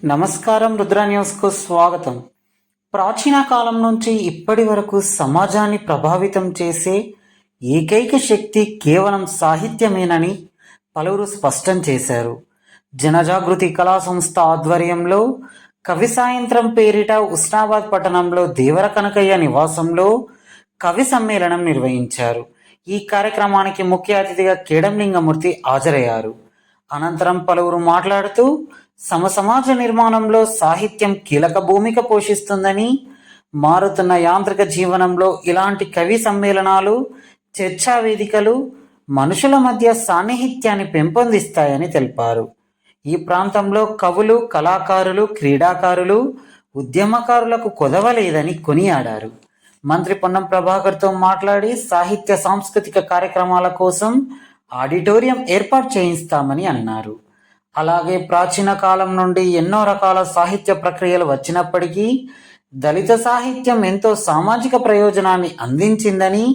నమస్కారం, రుద్ర న్యూస్కు స్వాగతం. ప్రాచీన కాలం నుంచి ఇప్పటి వరకు సమాజాన్ని ప్రభావితం చేసే ఏకైక శక్తి కేవలం సాహిత్యమేనని పలువురు స్పష్టం చేశారు. జనజాగృతి కళా సంస్థ ఆధ్వర్యంలో కవి సాయంత్రం పేరిట ఉస్నాబాద్ పట్టణంలో దేవర కనకయ్య నివాసంలో కవి సమ్మేళనం నిర్వహించారు. ఈ కార్యక్రమానికి ముఖ్య అతిథిగా కేడంలింగమూర్తి హాజరయ్యారు. అనంతరం పలువురు మాట్లాడుతూ సమాజ నిర్మాణంలో సాహిత్యం కీలక భూమిక పోషిస్తుందని, మారుతున్న యాంత్రిక జీవనంలో ఇలాంటి కవి సమ్మేళనాలు, చర్చా వేదికలు మనుషుల మధ్య సాన్నిహిత్యాన్ని పెంపొందిస్తాయని తెలిపారు. ఈ ప్రాంతంలో కవులు, కళాకారులు, క్రీడాకారులు, ఉద్యమకారులకు కొదవలేదని కొనియాడారు. మంత్రి పొన్నం ప్రభాకర్తో మాట్లాడి సాహిత్య సాంస్కృతిక కార్యక్రమాల కోసం ఆడిటోరియం ఏర్పాటు చేయిస్తామని అన్నారు. అలాగే ప్రాచీన కాలం నుండి ఎన్నో రకాల సాహిత్య ప్రక్రియలు వచ్చినప్పటికీ దళిత సాహిత్యం ఎంతో సామాజిక ప్రయోజనాన్ని అందించిందని,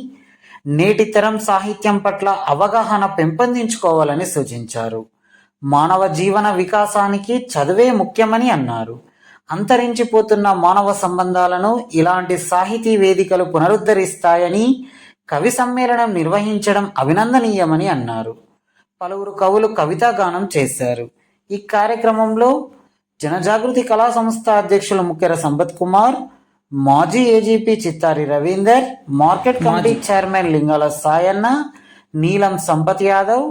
నేటి తరం సాహిత్యం పట్ల అవగాహన పెంపొందించుకోవాలని సూచించారు. మానవ జీవన వికాసానికి చదువే ముఖ్యమని అన్నారు. అంతరించిపోతున్న మానవ సంబంధాలను ఇలాంటి సాహితీ వేదికలు పునరుద్ధరిస్తాయని, కవి సమ్మేళనం నిర్వహించడం అభినందనీయమని అన్నారు. పలువురు కవులు కవితా గానం చేశారు. ఈ కార్యక్రమంలో జనజాగృతి కళా సంస్థ అధ్యక్షులు ముఖ్యర సంపత్ కుమార్, మాజీ AGP Chittari Ravinder, market committee chairman Lingala Sayanna, Neelam Sampath Yadav,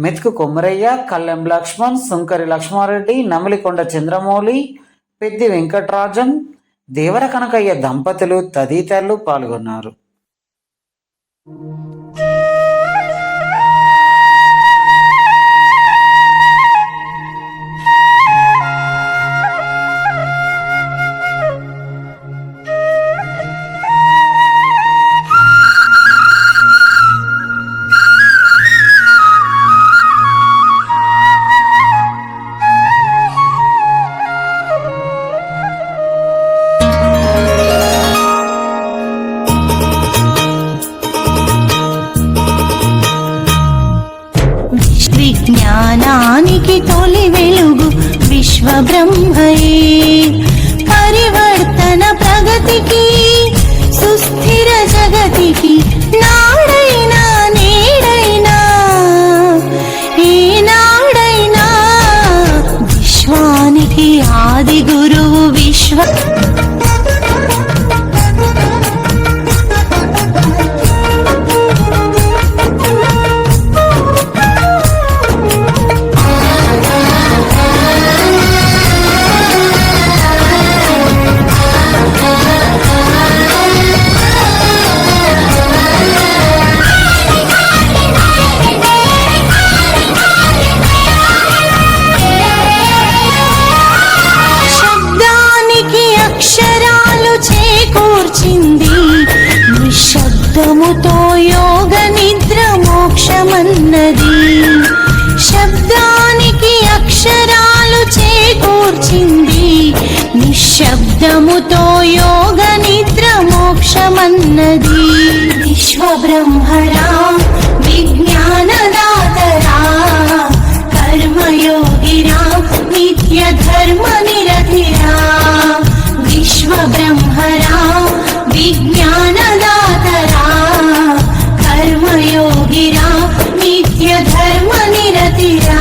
మెతుకు కొమ్మరయ్య, కల్లెం లక్ష్మణ్, సుంకరి లక్ష్మారెడ్డి, నమిలికొండ చంద్రమౌళి, పెద్ది వెంకట్రాజన్, దేవర కనకయ్య దంపతులు తదితరులు పాల్గొన్నారు. విజ్ఞానానికి తొలి వెలుగు విశ్వబ్రహ్మయే, పరివర్తన ప్రగతికి సుస్థిర జగతికి నాడైనా నేడైనా ఏనాడైనా విశ్వానికి ఆది గురువు విశ్వ శబ్దముతో యోగ నిద్ర మోక్షమన్నది, శబ్దానికి అక్షరాలు చేకూర్చింది, నిశ్శబ్దముతో యోగ నిద్ర మోక్షమన్నది. విశ్వబ్రహ్మరా విజ్ఞానదాతరా కర్మయోగిరా నిత్య ధర్మ నిరతిరా, విశ్వబ్రహ్మరా విజ్ఞానదాతరా కర్మయోగిరా నిత్య ధర్మ నిరతిరా.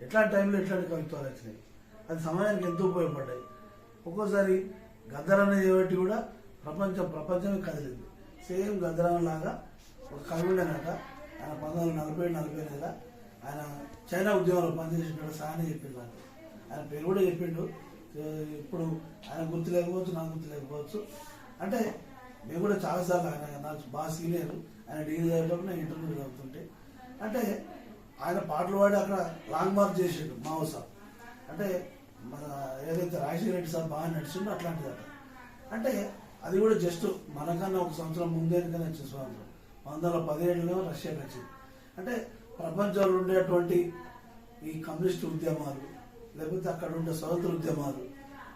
ఎట్లాంటి టైంలో ఎట్లాంటి కవిత్వాలు వచ్చినాయి, అది సమాజానికి ఎంతో ఉపయోగపడ్డాయి. ఒక్కోసారి గద్దర్ అనేది బట్టి కూడా ప్రపంచమే కదిలింది. సేమ్ గద్దరం లాగా ఒక కవి ఉండేనట. ఆయన 1940-41 ఆయన చైనా ఉద్యమంలో పనిచేసినట్టు సాయని చెప్పిండు నాకు. ఆయన పేరు కూడా చెప్పిండు. ఇప్పుడు ఆయన గుర్తు లేకపోవచ్చు, నాకు గుర్తు లేకపోవచ్చు. అంటే మేము కూడా చాలాసార్లు ఆయన నాకు బాగా సీనియర్, ఆయన డిగ్రీ చదివేటప్పుడు నేను ఇంటర్వ్యూ చదువుతుంటే అంటే ఆయన పాటలు పాడి అక్కడ లాంగ్ మార్క్ చేసిండు మావోస. అంటే మన ఏదైతే రాజశేఖర రెడ్డి సార్ బాగా నడిచిండో అట్లాంటిదట. అంటే అది కూడా జస్ట్ మనకన్నా ఒక సంవత్సరం ముందేకనే వచ్చింది స్వాతంత్రం. 1917లో రష్యాకి వచ్చింది. అంటే ప్రపంచంలో ఉండేటువంటి ఈ కమ్యూనిస్ట్ ఉద్యమాలు, లేకపోతే అక్కడ ఉండే స్వతంత్ర ఉద్యమాలు,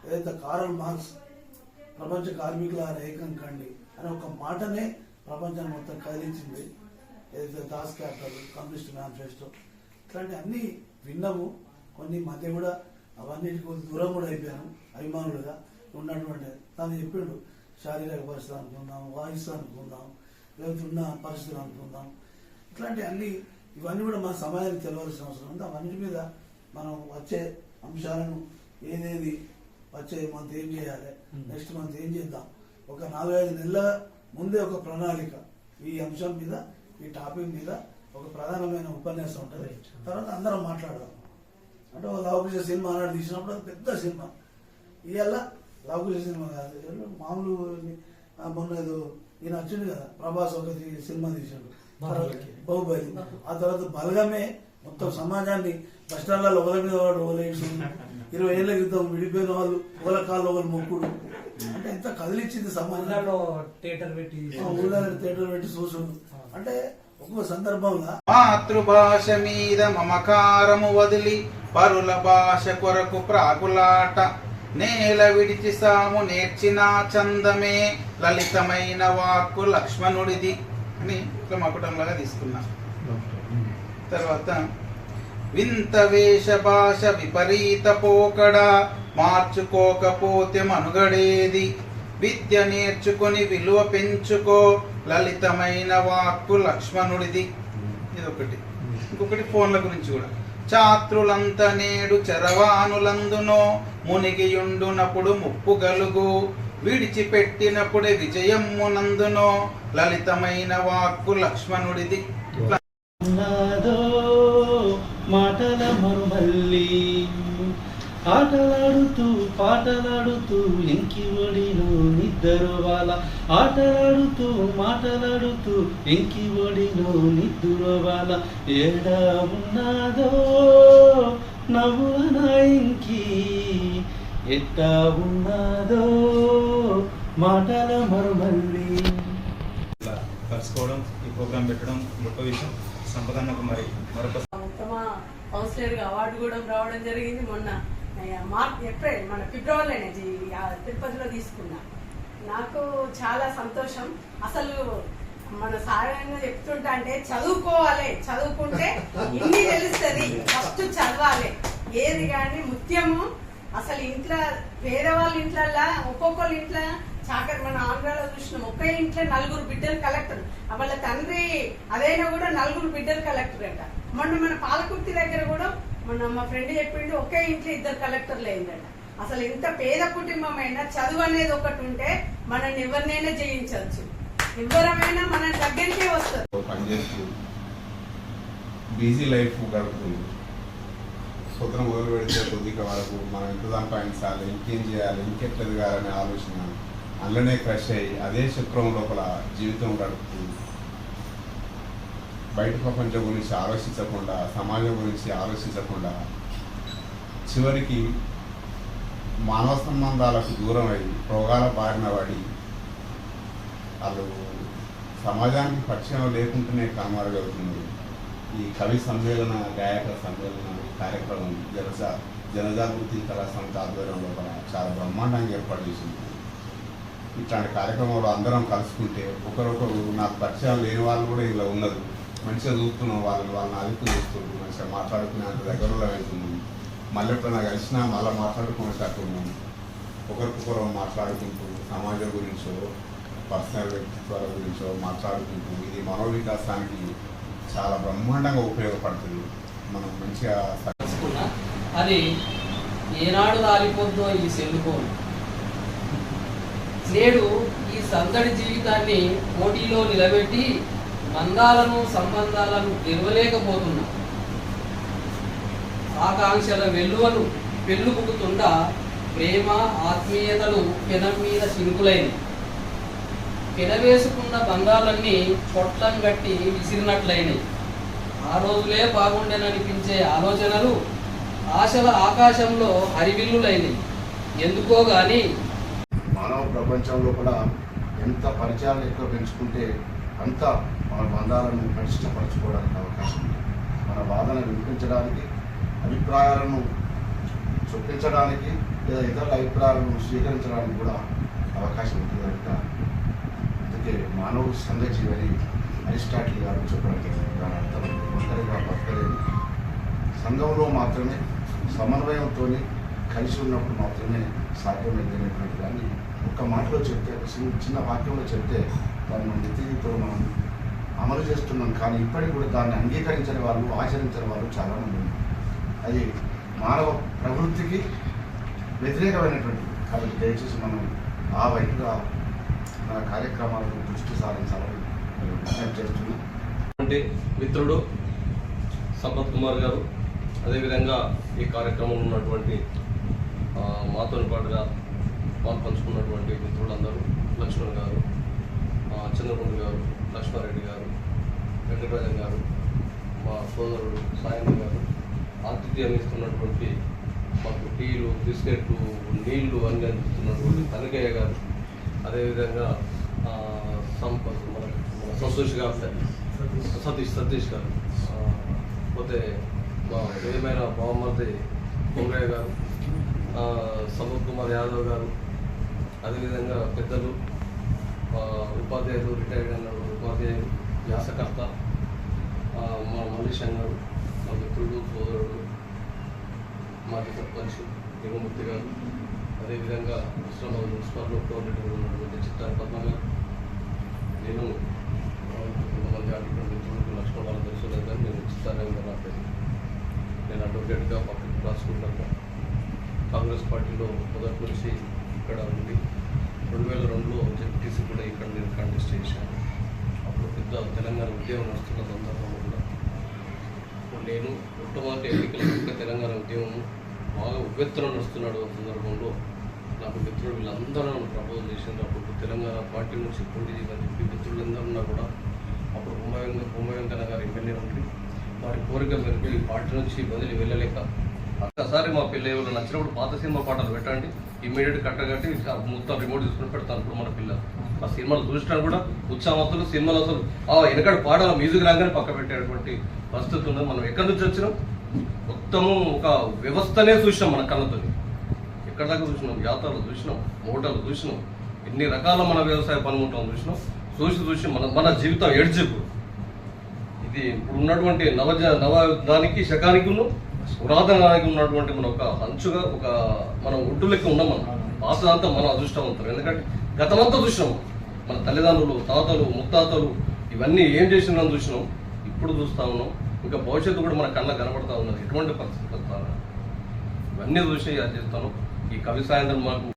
ఏదైతే కార్ల్ మార్క్స్ ప్రపంచ కార్మికుల ఏకం కండి అనే ఒక మాటనే ప్రపంచాన్ని మొత్తం కదిలించింది. ఏదైతే దాస్ క్యాపిటల్, కమ్యూనిస్ట్ మేనిఫెస్టో, ఇట్లాంటి అన్ని విన్నాము. కొన్ని మధ్య కూడా అవన్నిటికి కొంచెం దూరం కూడా అయిపోయాను అభిమానులుగా ఉన్నటువంటి. తను చెప్పిండు శారీరక పరిస్థితులు అనుకుందాం, వాయిస్ అనుకుందాం, లేకపోతే ఉన్న పరిస్థితులు అనుకుందాం, ఇట్లాంటి అన్ని ఇవన్నీ కూడా మన సమాజానికి తెలవాల్సిన అవసరం ఉంది. అవన్నిటి మీద మనం వచ్చే అంశాలను ఏదేది వచ్చే మంత్ ఏం చేయాలి, నెక్స్ట్ మంత్ ఏం చేద్దాం, ఒక 4-5 నెలల ముందే ఒక ప్రణాళిక ఈ అంశం మీద, ఈ టాపిక్ మీద ఒక ప్రధానమైన ఉపన్యాసం ఉంటుంది. తర్వాత అందరం మాట్లాడదాం. అంటే ఒక లవకుశ సినిమా అన్నాడు తీసినప్పుడు అది పెద్ద సినిమా. ఇవాళ లవకుశ సినిమా కాదు, మామూలు మొన్న ఏదో ఈయన వచ్చిండు కదా ప్రభాస్ ఒక సినిమా తీసాడు బాహుబలి. ఆ తర్వాత బలగమే మొత్తం సమాజాన్ని కష్టాలలో ఒకరి మీద వాడు ఒకలేసి 20 ఏళ్ల క్రితం విడిపోయిన వాళ్ళు ఒకల కాళ్ళు ఒకరు మొక్కుడు. అంటే ఎంత కదిలిచ్చింది సమాజంలో. థియేటర్ పెట్టి చూసుడు. అంటే ఒక్కొక్క సందర్భంలో మాతృభాష మీద మమకారము వదిలి పరుల భాష కొరకు ప్రాకులాట, నేల విడిచి సాము నేర్చిన చందమే లలితమైన వాక్కు లక్ష్మణుడిది అని ఇట్లా మకుటంలాగా తీసుకున్నా. తర్వాత వింత వేష భాష విపరీత పోకడ, మార్చుకోకపోతే మనుగడేది, విద్య నేర్చుకొని విలువ పెంచుకో లలితమైన వాక్కు లక్ష్మణుడిది. ఇదొకటి. ఇంకొకటి ఫోన్ల గురించి కూడా. చాత్రులంత నేడు చరవానులందునో మునిగియుండునప్పుడు ముప్పు గలుగు, విడిచిపెట్టినప్పుడే విజయమ్మునందునో లలితమైన వాక్కు లక్ష్మణుడిది. మాటల మరుమల్లి ఆటలాడుతూ పాటలాడుతూ ఎంకి ఒడిలో నిద్దరు వాళ్ళ, ఆటలాడుతూ మాటలాడుతూ ఎంకి ఒడిలో నిద్దురు వాళ్ళ, ఏడా ఉన్నాదో నవ్వున ఇంకి, ఎట్టా ఉన్నాదో మాటల మరుమల్లి. కలుసుకోవడం, ఈ ప్రోగ్రాం పెట్టడం గొప్ప విషయం. సంపదన్నకు మరి మరొక ఉత్తమ కౌన్సిలర్గా అవార్డు కూడా రావడం జరిగింది. మొన్న ఏప్రిల్ మన ఫిబ్రవరిలోనే తిరుపతిలో తీసుకున్నా. నాకు చాలా సంతోషం. అసలు మన సాధారణంగా చెప్తుంటా అంటే చదువుకోవాలి, చదువుకుంటే ఇన్ని తెలుస్తుంది, ఫస్ట్ చదవాలి. ఏది కానీ ముఖ్యము. అసలు ఇంట్లో వేరే వాళ్ళ ఇంట్లల్లా ఒక్కొక్కళ్ళ ఇంట్లో చాకరి, మన ఆంధ్రాలో చూసినాం, ఒకే ఇంట్లో 4 బిడ్డలు కలెక్టర్. వాళ్ళ తండ్రి అదైనా కూడా 4 బిడ్డలు కలెక్టర్ అంట. మొన్న మన పాలకుర్తి దగ్గర కూడా మొన్న మా ఫ్రెండ్ చెప్పిండు, ఒకే ఇంట్లో 2 కలెక్టర్లు అయిందంట. అసలు ఎంత పేద కుటుంబం అయినా చదువు అనేది ఒకటి ఉంటే మనల్ని ఎవరినైనా జయించవచ్చు, ఎవరమైనా మన దగ్గరికే వస్తారు. పనిచేస్తూ బిజీ లైఫ్ గడుపుతుంది. పొద్దున మొదలు పెడితే కొద్దిగా వరకు మనం ఎంత సంపాదించాలి, ఇంకేం చేయాలి, ఇంకెట్లా ఎదగాలనే ఆలోచన అందులోనే క్రష్ అయ్యి అదే చక్రం లోపల జీవితం గడుపుతుంది. బయట ప్రపంచం గురించి ఆలోచించకుండా, సమాజం గురించి ఆలోచించకుండా చివరికి మానవ సంబంధాలకు దూరం అయ్యి రోగాల బారిన పడి వాళ్ళు సమాజానికి పరిచయం లేకుండానే కనుమరుగవుతున్నారు. ఈ కవి సమ్మేళన, గాయక సమ్మేళన కార్యక్రమం జనజాగృతి కళా సంస్థ ఆధ్వర్యంలో చాలా బ్రహ్మాండంగా ఏర్పాటు చేసింది. ఇట్లాంటి కార్యక్రమంలో అందరం కలుసుకుంటే ఒకరొకరు నాకు పరిచయం లేని వాళ్ళు కూడా ఇలా ఉన్నారు, మంచిగా చూస్తున్నాం, వాళ్ళని అదుపు చేస్తున్నాం, మంచిగా మాట్లాడుకునే అంత దగ్గరలో వెళ్తున్నాం. మళ్ళీ ఎప్పుడైనా కలిసినా మళ్ళీ మాట్లాడుకునేటట్టున్నాం. ఒకరికొకరు మాట్లాడుకుంటూ సమాజం గురించో పర్సనల్ వ్యక్తిత్వాల గురించో మాట్లాడుకుంటూ ఇది మనోవికాసానికి చాలా బ్రహ్మాండంగా ఉపయోగపడుతుంది. మనం మంచిగా ఉన్నా, అది ఏనాడు రాలిపోద్దో ఈ సెల్లుకోను. నేడు ఈ సందడి జీవితాన్ని పోటీలో నిలబెట్టి బంధాలను సంబంధాలను గెలవలేకపోతున్నా. ఆకాంక్షల వెల్లువలు పెళ్ళుబుకుతుండా ప్రేమ ఆత్మీయతలు పెనం మీద చినుకులైనవి. పెనవేసుకున్న బంధాలన్నీ పొట్లం గట్టి విసిరినట్లయినాయి. ఆ రోజులే బాగుండేననిపించే ఆలోచనలు ఆశల ఆకాశంలో హరివిల్లులైనవి. ఎందుకో గాని మానవ ప్రపంచంలో కూడా ఎంత పరిచయాలు ఎక్కువ పెంచుకుంటే అంత మన బంధాలను పటిష్టపరచుకోవడానికి అవకాశం ఉంది. మన వాదన వినిపించడానికి, అభిప్రాయాలను చొప్పించడానికి లేదా ఇతరుల అభిప్రాయాలను స్వీకరించడానికి కూడా అవకాశం ఉంటుంది కనుక అందుకే మానవుడు సంఘజీవి అని అరిస్టాటిల్ గారు చెప్పడం జరిగింది. దాని అర్థం ఒంటరిగా బతకలేదు, సంఘంలో మాత్రమే సమన్వయంతో కలిసి ఉన్నప్పుడు మాత్రమే సాధ్యమైనటువంటి దాన్ని ఒక మాటలో చెప్తే, చిన్న వాక్యంలో చెప్తే దాన్ని మన నిత్య జీవితంలో మనం అమలు చేస్తున్నాం. కానీ ఇప్పటికి కూడా దాన్ని అంగీకరించని వాళ్ళు, ఆచరించని వాళ్ళు చాలామంది ఉన్నారు. అది మానవ ప్రవృత్తికి వ్యతిరేకమైనటువంటి. కాబట్టి దయచేసి మనం ఆ వైపుగా మన కార్యక్రమాలను దృష్టి సారించాలని విజ్ఞప్తి చేస్తున్నాం. అంటే మిత్రుడు సంపత్ కుమార్ గారు, అదేవిధంగా ఈ కార్యక్రమంలో ఉన్నటువంటి మాతో పాటుగా పాల్పంచుకున్నటువంటి మిత్రులందరూ, లక్ష్మణ్ గారు, చంద్రబాబు గారు, లక్ష్మారెడ్డి గారు, వెంకటరాజన్ గారు, మా సోదరుడు సాయంత్రం గారు, ఆతిథ్యం ఇస్తున్నటువంటి మాకు టీలు, బిస్కెట్లు, నీళ్లు అన్ని అందిస్తున్నటువంటి కనకయ్య గారు, అదేవిధంగా సంపత్ మన సంతోష్ గారు, సతీష్ గారు, పోతే మా ప్రియమైన బావమర్ది కొమరయ్య గారు, సంపత్ కుమార్ యాదవ్ గారు, అదేవిధంగా పెద్దలు, ఉపాధ్యాయులు, రిటైర్డ్ అయిన ఉపాధ్యాయులు, వ్యాసకర్త మా మల్లేశం గారు, మా మిత్రుడు, సోదరుడు, మాజీ సర్పంచ్ లింగమూర్తి గారు, అదేవిధంగా హుస్నాబాద్ మున్సిపల్ కోఆర్డినేటర్ ఉన్నటువంటి చిత్తారి పద్మ గారు, నేను కొంతమంది ఆర్టికల్ మిత్రులకు లక్ష్మణ వాళ్ళ తెలుసుకోలేదు కానీ నేను చిత్తారంగా రాలేదు. నేను అడ్వకేట్గా పక్కకు రాసుకుంటాను. కాంగ్రెస్ పార్టీలో మొదటి నుంచి ఇక్కడ ఉండి 2002లో జెడ్పీటీసీ కూడా ఇక్కడ నేను కంటెస్ట్ చేశాను. అప్పుడు పెద్ద తెలంగాణ ఉద్యమం నడుస్తున్న సందర్భంలో నేను మొట్టమొదటి ఎన్నికల తెలంగాణ ఉద్యమం బాగా ఉవ్వెత్తున నడుస్తున్నాడు సందర్భంలో నాకు మిత్రులు వీళ్ళందరూ నన్ను ప్రపోజ్ చేసినారు. అప్పుడు తెలంగాణ పార్టీ నుంచి పోటీ చేయమని చెప్పి మిత్రులందరూ ఉన్నా కూడా అప్పుడు భూమవెంకన్న గారు ఎమ్మెల్యే ఉండి వారి కోరిక మేరకు ఈ పార్టీ నుంచి వదిలి వెళ్ళలేక ఒక్కసారి మా పిల్ల ఎవరు నచ్చినప్పుడు పాత సినిమా పాటలు పెట్టండి, ఇమ్మీడియట్ కట్టగట్టి మొత్తం రిమోట్ తీసుకుని పెడతాను. ఇప్పుడు మన పిల్ల ఆ సినిమాలు చూసినా కూడా ఉత్సాహవంతులు, సినిమాలు అసలు వెనకటి పాటల మ్యూజిక్ రాగానే పక్క పెట్టేటువంటి పరిస్థితి ఉన్నది. మనం ఎక్కడి నుంచి వచ్చినాం, మొత్తము ఒక వ్యవస్థనే చూసినాం మన కళ్ళతో. ఎక్కడి దాకా చూసినాం, యాత్రలు చూసినాం, మోటార్లు చూసినాం, ఎన్ని రకాల మన వ్యవసాయ పనిముట్లను చూసినాం. చూసి మన జీవితం ఎడ్జిపు ఇది ఇప్పుడు ఉన్నటువంటి నవదానికి శకానికి పురాతనానికి ఉన్నటువంటి మన ఒక అంచుగా ఒక మనం ఒడ్డు లెక్క ఉన్నాం. మనం పాతదంతా మనం అదృష్టవంతులు. ఎందుకంటే గతమంతా చూసినాం, మన తల్లిదండ్రులు, తాతలు, ముత్తాతలు ఇవన్నీ ఏం చేసినామని చూసినాం, ఇప్పుడు చూస్తూ ఉన్నాం. ఇంకా భవిష్యత్తు కూడా మన కళ్ళ కనబడతా ఉన్నది. ఎటువంటి పరిస్థితి ఇవన్నీ చూసి అది చేస్తాను. ఈ కవి సాయంత్రం మాకు